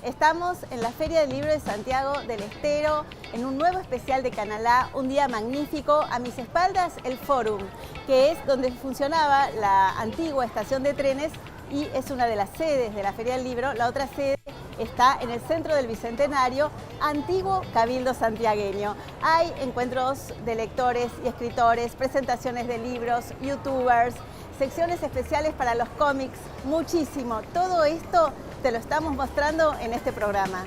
Estamos en la Feria del Libro de Santiago del Estero, en un nuevo especial de Canal A, un día magnífico. A mis espaldas, el Fórum, que es donde funcionaba la antigua estación de trenes y es una de las sedes de la Feria del Libro. La otra sede está en el centro del Bicentenario, antiguo Cabildo santiagueño. Hay encuentros de lectores y escritores, presentaciones de libros, youtubers, secciones especiales para los cómics, muchísimo. Todo esto te lo estamos mostrando en este programa.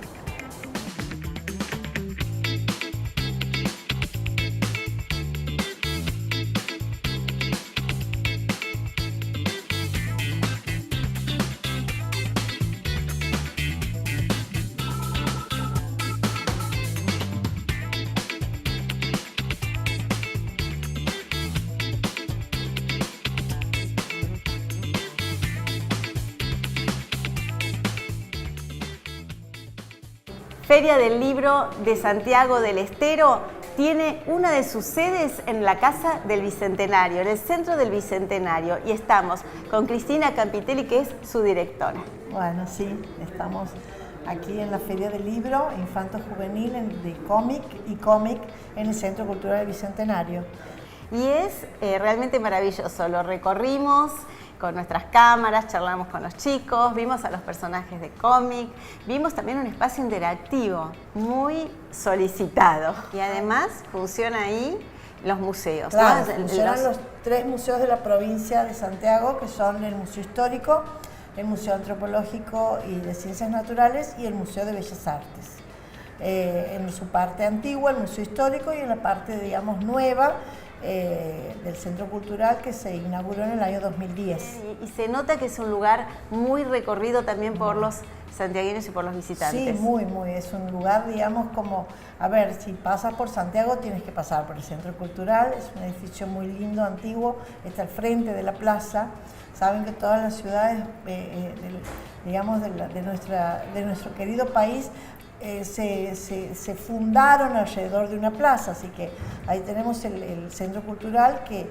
Feria del Libro de Santiago del Estero tiene una de sus sedes en la Casa del Bicentenario, en el centro del Bicentenario, y estamos con Cristina Campitelli, que es su directora. Bueno, sí, estamos aquí en la Feria del Libro Infanto-Juvenil de cómic y cómic en el Centro Cultural del Bicentenario. Y es realmente maravilloso, lo recorrimos con nuestras cámaras, charlamos con los chicos, vimos a los personajes de cómic, vimos también un espacio interactivo muy solicitado. Y además funciona ahí los museos. Claro, ¿no? funcionan los tres museos de la provincia de Santiago, que son el Museo Histórico, el Museo Antropológico y de Ciencias Naturales y el Museo de Bellas Artes. En su parte antigua, el Museo Histórico, y en la parte, digamos, nueva, del Centro Cultural, que se inauguró en el año 2010. Y se nota que es un lugar muy recorrido también por los santiagueños y por los visitantes. Sí, muy, es un lugar, digamos, como, a ver, si pasas por Santiago tienes que pasar por el Centro Cultural, es un edificio muy lindo, antiguo, está al frente de la plaza. Saben que todas las ciudades, digamos, de nuestro querido país, se fundaron alrededor de una plaza, así que ahí tenemos el Centro Cultural que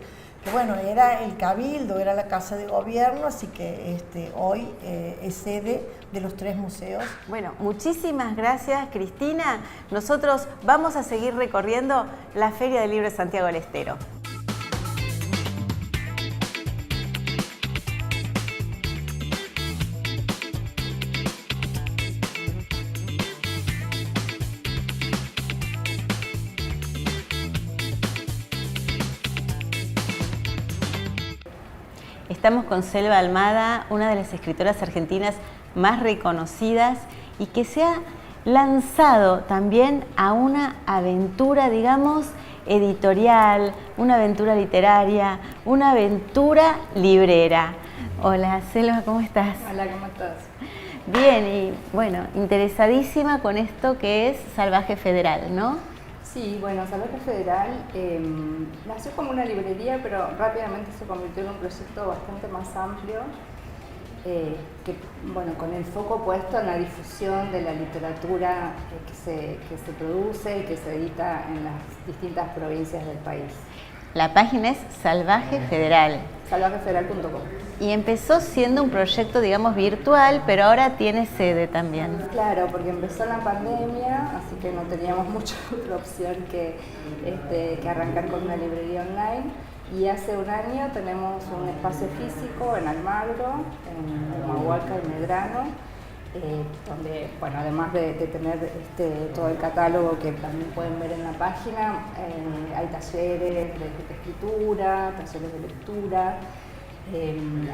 bueno, era el Cabildo, era la Casa de Gobierno, así que hoy es sede de los tres museos. Bueno, muchísimas gracias, Cristina. Nosotros vamos a seguir recorriendo la Feria del Libro de Santiago del Estero. Estamos con Selva Almada, una de las escritoras argentinas más reconocidas y que se ha lanzado también a una aventura, digamos, editorial, una aventura literaria, una aventura librera. Hola, Selva, ¿cómo estás? Hola, ¿cómo estás? Bien, y bueno, interesadísima con esto que es Salvaje Federal, ¿no? Sí, bueno, Salvaje Federal nació como una librería, pero rápidamente se convirtió en un proyecto bastante más amplio, que, bueno, con el foco puesto en la difusión de la literatura que se produce y que se edita en las distintas provincias del país. La página es Salvaje Federal. salvajefederal.com. Y empezó siendo un proyecto, digamos, virtual, pero ahora tiene sede también. Claro, porque empezó la pandemia, así que no teníamos mucha otra opción que arrancar con una librería online. Y hace un año tenemos un espacio físico en Almagro, en Humahuaca y Medrano, donde, bueno, además de tener todo el catálogo que también pueden ver en la página, hay talleres de escritura, talleres de lectura,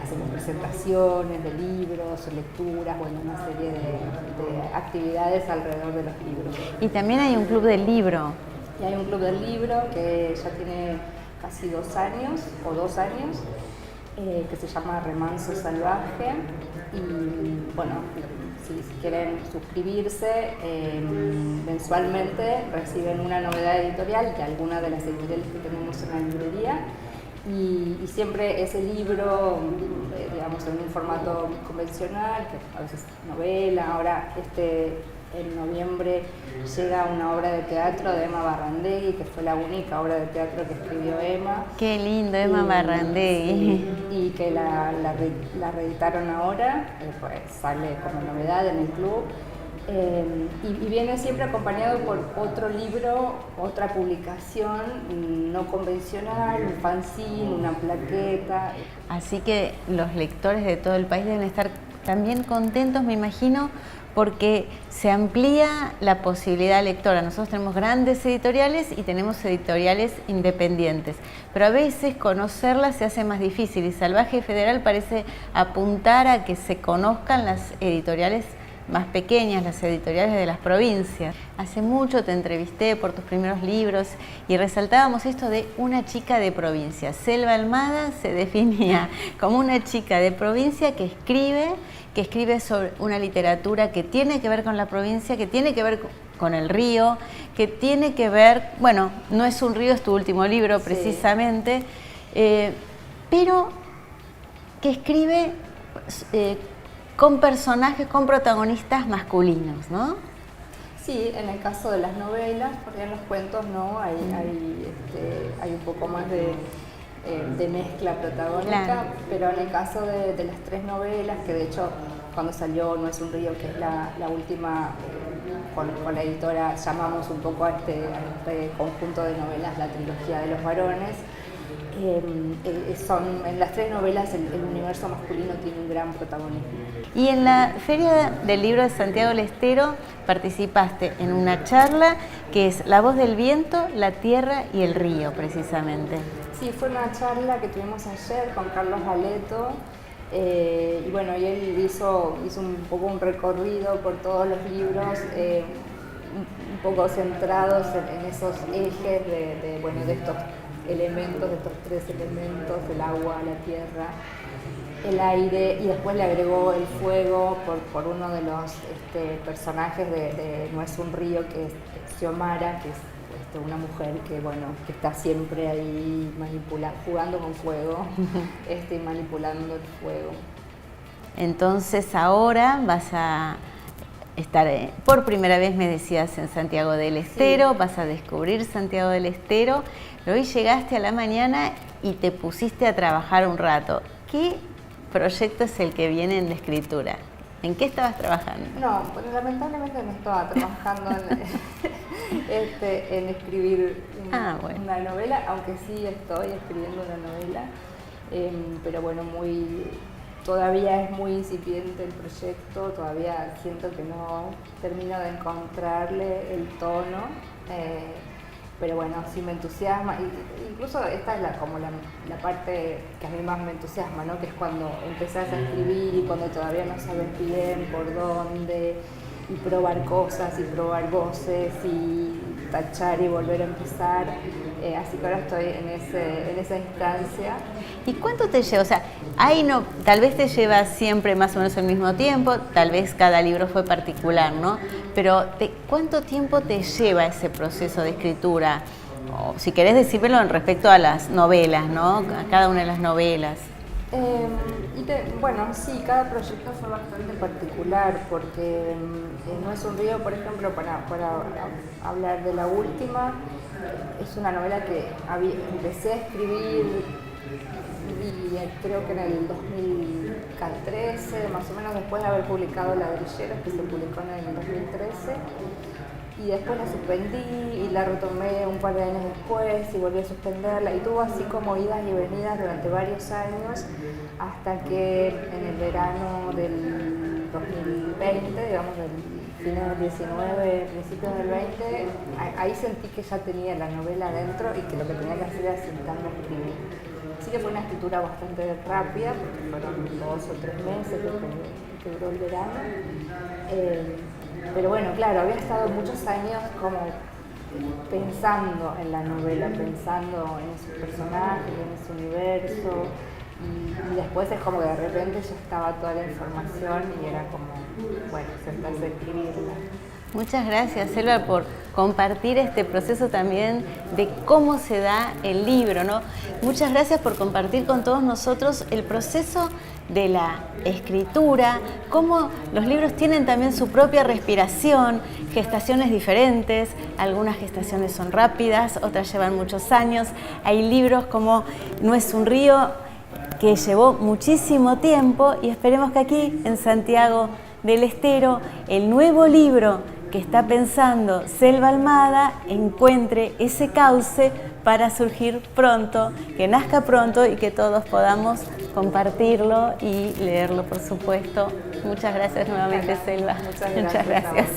hacemos presentaciones de libros, lecturas, bueno, una serie de actividades alrededor de los libros. Y también hay un club del libro. Y hay un club del libro que ya tiene casi 2 años, que se llama Remanso Salvaje, y bueno, si quieren suscribirse, mensualmente reciben una novedad editorial de alguna de las editoriales que tenemos en la librería, y siempre ese libro, digamos, en un formato convencional, que a veces novela. Ahora en noviembre llega una obra de teatro de Emma Barrandegui, que fue la única obra de teatro que escribió Emma. Qué lindo, Emma Barrandegui. Y que la reeditaron ahora, pues sale como novedad en el club. Y viene siempre acompañado por otro libro, otra publicación no convencional, un fanzine, una plaqueta. Así que los lectores de todo el país deben estar también contentos, me imagino, porque se amplía la posibilidad lectora. Nosotros tenemos grandes editoriales y tenemos editoriales independientes, pero a veces conocerlas se hace más difícil y Salvaje Federal parece apuntar a que se conozcan las editoriales más pequeñas, las editoriales de las provincias. Hace mucho te entrevisté por tus primeros libros y resaltábamos esto de una chica de provincia. Selva Almada se definía como una chica de provincia que escribe sobre una literatura que tiene que ver con la provincia, que tiene que ver con el río, que tiene que ver, bueno, No es un río, es tu último libro precisamente, pero que escribe con personajes, con protagonistas masculinos, ¿no? Sí, en el caso de las novelas, porque en los cuentos no, hay un poco más de mezcla protagónica, claro. Pero en el caso de las 3 novelas, que de hecho cuando salió No es un río, que es la última, con la editora llamamos un poco a este conjunto de novelas la trilogía de los varones. En las 3 novelas el universo masculino tiene un gran protagonismo. Y en la Feria del Libro de Santiago del Estero participaste en una charla que es La voz del viento, la tierra y el río, precisamente. Sí, fue una charla que tuvimos ayer con Carlos Galeto, y bueno, y él hizo un poco un recorrido por todos los libros, un poco centrados en esos ejes de estos elementos, de estos 3 elementos, el agua, la tierra, el aire, y después le agregó el fuego por uno de los personajes de No es un río, que es Xiomara, que es una mujer que está siempre ahí jugando con fuego, y manipulando el fuego. Entonces ahora vas a estar por primera vez, me decías, en Santiago del Estero, sí. Vas a descubrir Santiago del Estero. Hoy llegaste a la mañana y te pusiste a trabajar un rato. ¿Qué proyecto es el que viene en la escritura? ¿En qué estabas trabajando? No, pues lamentablemente no estaba trabajando en escribir una novela, aunque sí estoy escribiendo una novela, pero bueno, todavía es muy incipiente el proyecto, todavía siento que no termino de encontrarle el tono, pero bueno, sí me entusiasma, incluso esta es la parte que a mí más me entusiasma, ¿no? Que es cuando empezás a escribir y cuando todavía no sabes bien por dónde, y probar cosas y probar voces y tachar y volver a empezar, así que ahora estoy en esa instancia. ¿Y cuánto te lleva? O sea, tal vez te lleva siempre más o menos el mismo tiempo, tal vez cada libro fue particular, ¿no? Pero ¿cuánto tiempo te lleva ese proceso de escritura? O, si querés decírmelo en respecto a las novelas, ¿no? A cada una de las novelas. Bueno, sí, cada proyecto fue bastante particular, porque No es un río, por ejemplo, para hablar de la última, es una novela que empecé a escribir y creo que en el 2013, más o menos después de haber publicado Ladrilleros, que se publicó en el 2013, y después la suspendí y la retomé un par de años después y volví a suspenderla, y tuvo así como idas y venidas durante varios años, hasta que en el verano del 2020, digamos del final del 19, principios del 20, ahí sentí que ya tenía la novela adentro y que lo que tenía que hacer era sentarme a escribir. Sí que fue una escritura bastante rápida, porque fueron 2 o 3 meses que duró el verano. Pero bueno, claro, había estado muchos años como pensando en la novela, pensando en esos personajes, en ese universo, y después es como que de repente ya estaba toda la información y era como, bueno, sentarse a escribirla. Muchas gracias, Selva, por compartir este proceso también de cómo se da el libro, ¿no? Muchas gracias por compartir con todos nosotros el proceso de la escritura, cómo los libros tienen también su propia respiración, gestaciones diferentes, algunas gestaciones son rápidas, otras llevan muchos años. Hay libros como No es un río, que llevó muchísimo tiempo, y esperemos que aquí en Santiago del Estero, el nuevo libro que está pensando Selva Almada encuentre ese cauce para surgir pronto, que nazca pronto y que todos podamos compartirlo y leerlo, por supuesto. Muchas gracias nuevamente, Selva. Muchas gracias.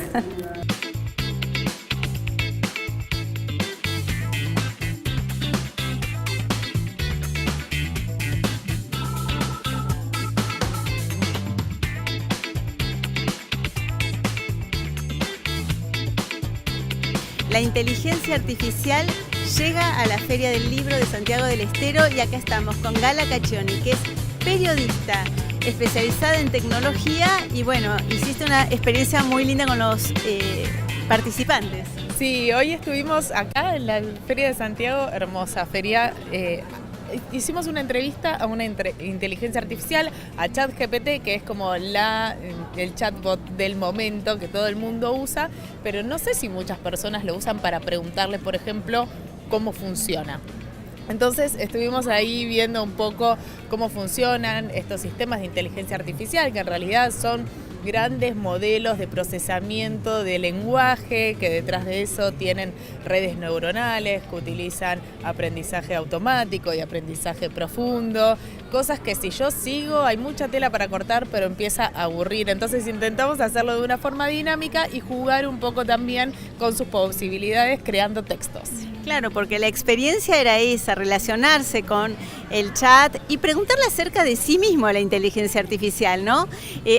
La inteligencia artificial llega a la Feria del Libro de Santiago del Estero y acá estamos con Gala Caccioni, que es periodista especializada en tecnología y bueno, hiciste una experiencia muy linda con los participantes. Sí, hoy estuvimos acá en la Feria de Santiago, hermosa feria. Hicimos una entrevista a una inteligencia artificial, a ChatGPT, que es como el chatbot del momento que todo el mundo usa, pero no sé si muchas personas lo usan para preguntarle, por ejemplo, cómo funciona. Entonces estuvimos ahí viendo un poco cómo funcionan estos sistemas de inteligencia artificial, que en realidad son grandes modelos de procesamiento de lenguaje, que detrás de eso tienen redes neuronales, que utilizan aprendizaje automático y aprendizaje profundo, cosas que si yo sigo hay mucha tela para cortar, pero empieza a aburrir. Entonces intentamos hacerlo de una forma dinámica y jugar un poco también con sus posibilidades creando textos. Claro, porque la experiencia era esa, relacionarse con el chat y preguntarle acerca de sí mismo a la inteligencia artificial, ¿no?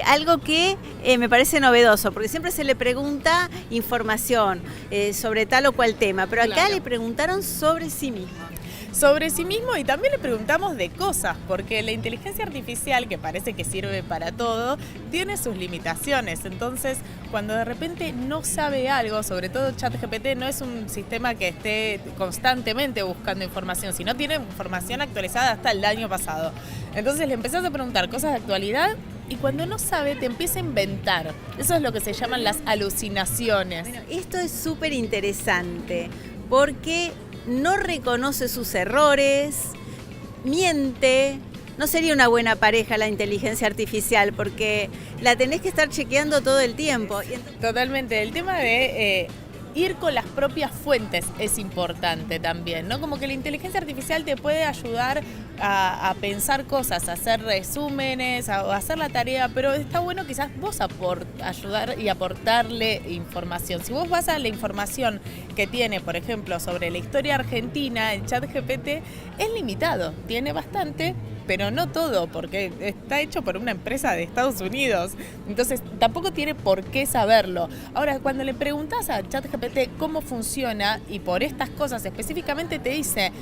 Algo que me parece novedoso, porque siempre se le pregunta información sobre tal o cual tema, pero acá Claro. le preguntaron sobre sí mismo. Sobre sí mismo y también le preguntamos de cosas, porque la inteligencia artificial, que parece que sirve para todo, tiene sus limitaciones. Entonces, cuando de repente no sabe algo, sobre todo ChatGPT no es un sistema que esté constantemente buscando información, sino tiene información actualizada hasta el año pasado. Entonces le empezás a preguntar cosas de actualidad y cuando no sabe te empieza a inventar. Eso es lo que se llaman las alucinaciones. Bueno, esto es súper interesante porque no reconoce sus errores, miente. No sería una buena pareja la inteligencia artificial porque la tenés que estar chequeando todo el tiempo. Totalmente. El tema de ir con las propias fuentes es importante también, ¿no? Como que la inteligencia artificial te puede ayudar a pensar cosas, a hacer resúmenes, a hacer la tarea, pero está bueno quizás vos ayudar y aportarle información. Si vos vas a la información que tiene, por ejemplo, sobre la historia argentina, el ChatGPT es limitado, tiene bastante, pero no todo, porque está hecho por una empresa de Estados Unidos. Entonces, tampoco tiene por qué saberlo. Ahora, cuando le preguntas a ChatGPT cómo funciona, y por estas cosas específicamente te dice,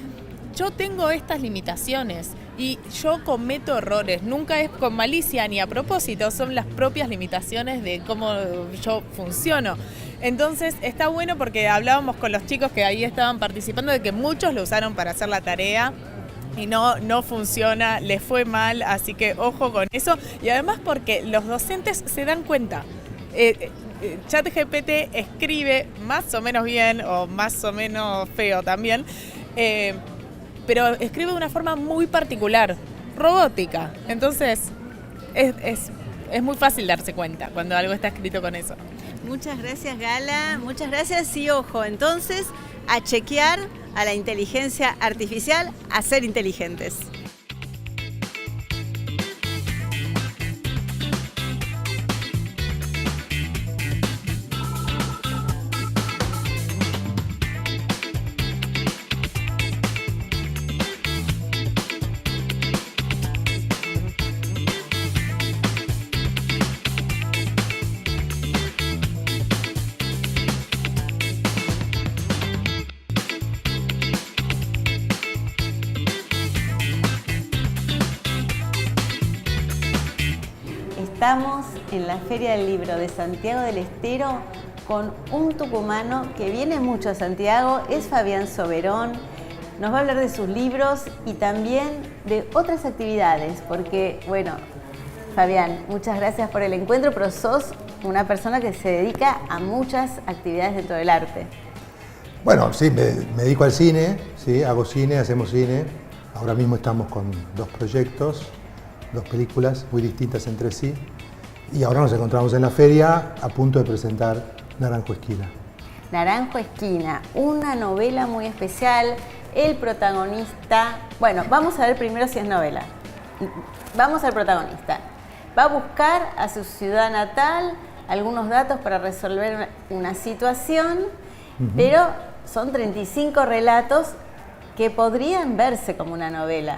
yo tengo estas limitaciones y yo cometo errores. Nunca es con malicia ni a propósito, son las propias limitaciones de cómo yo funciono. Entonces, está bueno porque hablábamos con los chicos que ahí estaban participando de que muchos lo usaron para hacer la tarea, y no funciona, les fue mal, así que ojo con eso. Y además porque los docentes se dan cuenta. ChatGPT escribe más o menos bien o más o menos feo también, pero escribe de una forma muy particular, robótica. Entonces es muy fácil darse cuenta cuando algo está escrito con eso. Muchas gracias, Gala. Muchas gracias y ojo, entonces, a chequear a la inteligencia artificial, a ser inteligentes. Estamos en la Feria del Libro de Santiago del Estero con un tucumano que viene mucho a Santiago, es Fabián Soberón. Nos va a hablar de sus libros y también de otras actividades, porque, bueno, Fabián, muchas gracias por el encuentro, pero sos una persona que se dedica a muchas actividades dentro del arte. Bueno, sí, me dedico al cine, sí, hago cine, hacemos cine. Ahora mismo estamos con dos proyectos, dos películas muy distintas entre sí. Y ahora nos encontramos en la feria a punto de presentar Naranjo Esquina. Naranjo Esquina, una novela muy especial. El protagonista, bueno, vamos a ver primero si es novela. Vamos al protagonista. Va a buscar a su ciudad natal algunos datos para resolver una situación, pero son 35 relatos que podrían verse como una novela.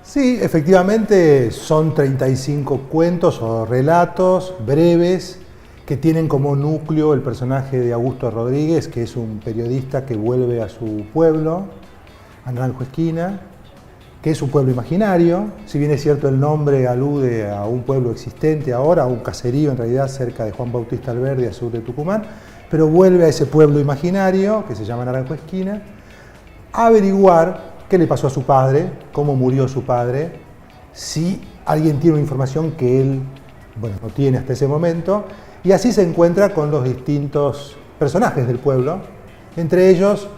Sí, efectivamente son 35 cuentos o relatos breves que tienen como núcleo el personaje de Augusto Rodríguez, que es un periodista que vuelve a su pueblo, a Naranjo Esquina, que es un pueblo imaginario. Si bien es cierto el nombre alude a un pueblo existente ahora, a un caserío en realidad cerca de Juan Bautista Alberdi, al sur de Tucumán, pero vuelve a ese pueblo imaginario, que se llama Naranjo Esquina, a averiguar qué le pasó a su padre, cómo murió su padre, si alguien tiene una información que él, bueno, no tiene hasta ese momento, y así se encuentra con los distintos personajes del pueblo, entre ellos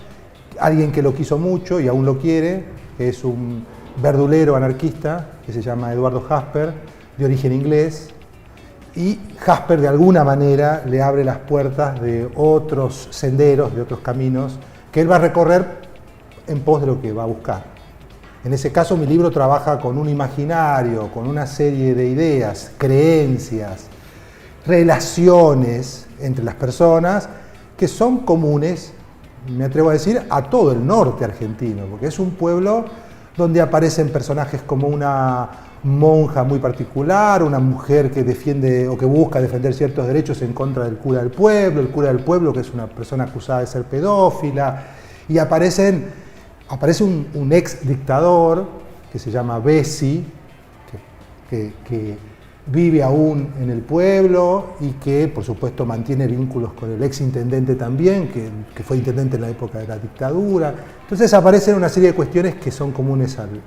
alguien que lo quiso mucho y aún lo quiere, que es un verdulero anarquista que se llama Eduardo Jasper, de origen inglés, y Jasper de alguna manera le abre las puertas de otros senderos, de otros caminos, que él va a recorrer en pos de lo que va a buscar. En ese caso mi libro trabaja con un imaginario, con una serie de ideas, creencias, relaciones entre las personas que son comunes, me atrevo a decir, a todo el norte argentino, porque es un pueblo donde aparecen personajes como una monja muy particular, una mujer que defiende o que busca defender ciertos derechos en contra del cura del pueblo que es una persona acusada de ser pedófila, y aparece un ex dictador que se llama Bessi, que vive aún en el pueblo y que por supuesto mantiene vínculos con el ex intendente también, que fue intendente en la época de la dictadura. Entonces aparecen una serie de cuestiones que son comunes al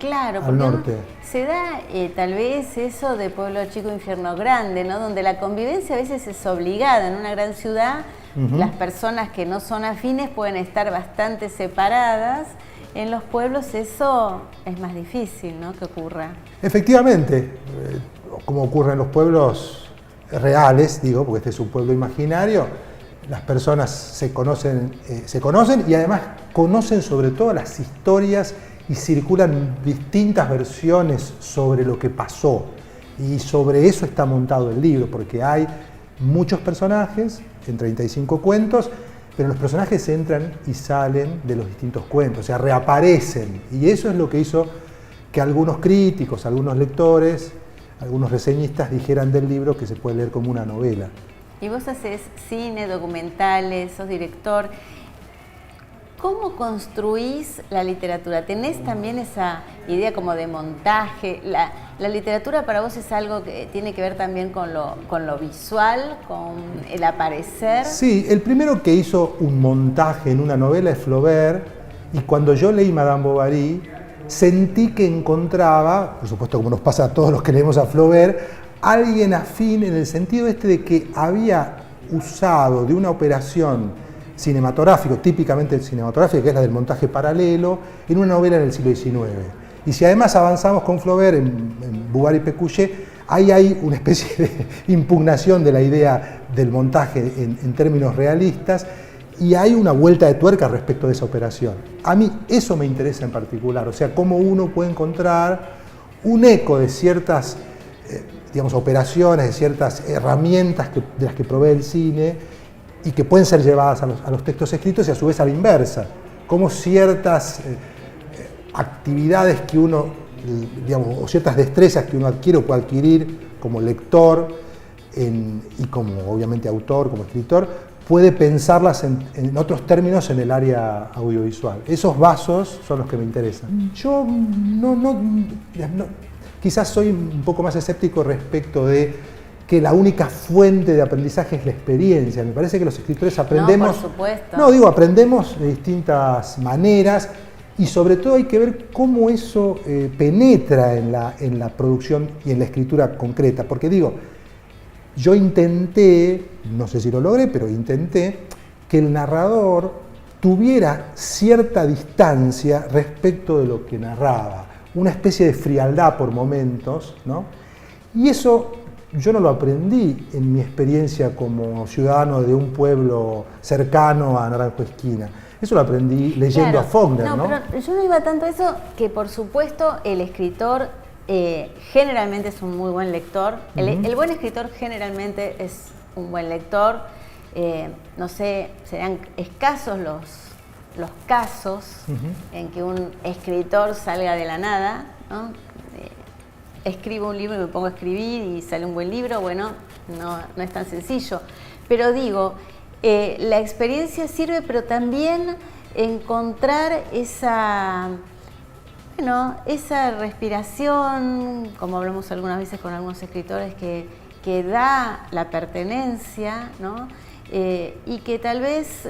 norte. Se da tal vez eso de pueblo chico, infierno grande, ¿no? Donde la convivencia a veces es obligada. En una gran ciudad las personas que no son afines pueden estar bastante separadas. En los pueblos eso es más difícil, ¿no?, que ocurra. Efectivamente, como ocurre en los pueblos reales, digo, porque este es un pueblo imaginario, las personas se conocen y además conocen sobre todo las historias y circulan distintas versiones sobre lo que pasó. Y sobre eso está montado el libro, porque hay muchos personajes en 35 cuentos, pero los personajes entran y salen de los distintos cuentos, o sea, reaparecen. Y eso es lo que hizo que algunos críticos, algunos lectores, algunos reseñistas dijeran del libro que se puede leer como una novela. Y vos haces cine, documentales, sos director. ¿Cómo construís la literatura? ¿Tenés también esa idea como de montaje? La literatura para vos es algo que tiene que ver también con lo visual, con el aparecer. Sí, el primero que hizo un montaje en una novela es Flaubert, y cuando yo leí Madame Bovary, sentí que encontraba, por supuesto como nos pasa a todos los que leemos a Flaubert, alguien afín en el sentido de que había usado de una operación cinematográfica, típicamente cinematográfica, que es la del montaje paralelo, en una novela en el siglo XIX. Y si además avanzamos con Flaubert en Bouvard y Pécuchet, ahí hay una especie de impugnación de la idea del montaje en términos realistas, y hay una vuelta de tuerca respecto de esa operación. A mí eso me interesa en particular, o sea, cómo uno puede encontrar un eco de ciertas operaciones, de ciertas herramientas de las que provee el cine y que pueden ser llevadas a los textos escritos, y a su vez a la inversa, como ciertas actividades que uno, o ciertas destrezas que uno adquiere o puede adquirir como lector y como obviamente autor, como escritor, puede pensarlas en otros términos en el área audiovisual. Esos vasos son los que me interesan. Yo quizás soy un poco más escéptico respecto de que la única fuente de aprendizaje es la experiencia. Me parece que los escritores aprendemos... No, por supuesto. Aprendemos de distintas maneras, y sobre todo hay que ver cómo eso penetra en la producción y en la escritura concreta. Porque yo intenté, no sé si lo logré, pero intenté que el narrador tuviera cierta distancia respecto de lo que narraba, una especie de frialdad por momentos, ¿no? Y eso yo no lo aprendí en mi experiencia como ciudadano de un pueblo cercano a Naranjo Esquina. Eso lo aprendí leyendo Claro. a Faulkner, ¿no? Pero yo no iba tanto a eso, que por supuesto el escritor generalmente es un muy buen lector. El buen escritor generalmente es un buen lector. No sé, serán escasos los casos en que un escritor salga de la nada, ¿no? Escribo un libro y me pongo a escribir y sale un buen libro. Bueno, no es tan sencillo. Pero digo, la experiencia sirve, pero también encontrar esa respiración, como hablamos algunas veces con algunos escritores, que da la pertenencia, ¿no? Y que tal vez,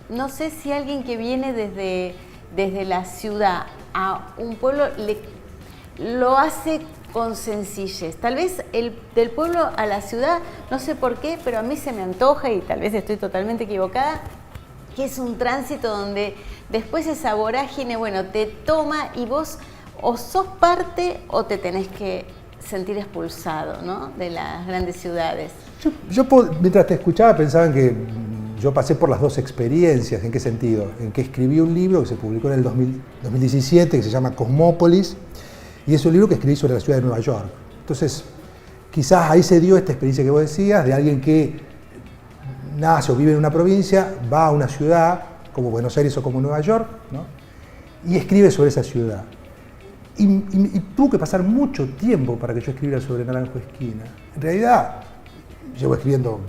no sé si alguien que viene desde la ciudad a un pueblo lo hace con sencillez. Tal vez del pueblo a la ciudad, no sé por qué, pero a mí se me antoja, y tal vez estoy totalmente equivocada, que es un tránsito donde después esa vorágine, bueno, te toma y vos o sos parte o te tenés que sentir expulsado, ¿no?, de las grandes ciudades. Yo mientras te escuchaba pensaba en que yo pasé por las dos experiencias. ¿En qué sentido? En que escribí un libro que se publicó en el 2017 que se llama Cosmópolis, y es un libro que escribí sobre la ciudad de Nueva York. Entonces, quizás ahí se dio esta experiencia que vos decías, de alguien que nace o vive en una provincia, va a una ciudad como Buenos Aires o como Nueva York, ¿no?, y escribe sobre esa ciudad. Y tuvo que pasar mucho tiempo para que yo escribiera sobre Naranjo Esquina. En realidad, llevo escribiendo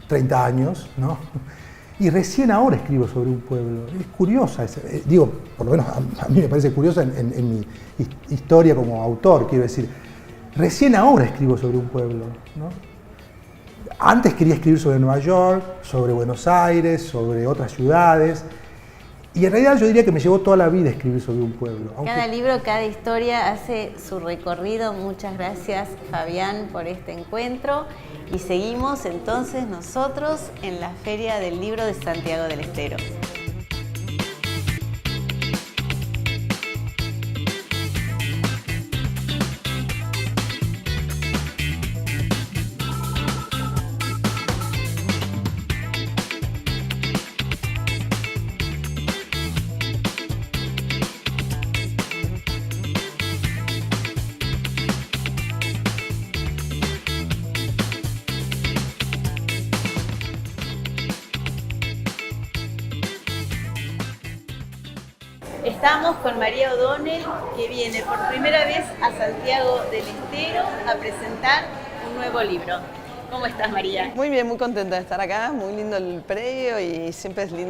30 años, ¿no?, y recién ahora escribo sobre un pueblo. Es curiosa, digo, por lo menos a mí me parece curiosa en mi historia como autor, quiero decir, recién ahora escribo sobre un pueblo, ¿no? Antes quería escribir sobre Nueva York, sobre Buenos Aires, sobre otras ciudades, y en realidad yo diría que me llevó toda la vida escribir sobre un pueblo. Cada libro, cada historia hace su recorrido. Muchas gracias, Fabián, por este encuentro. Y seguimos entonces nosotros en la Feria del Libro de Santiago del Estero. Estamos con María O'Donnell, que viene por primera vez a Santiago del Estero a presentar un nuevo libro. ¿Cómo estás, María? Muy bien, muy contenta de estar acá, muy lindo el predio y siempre es lindo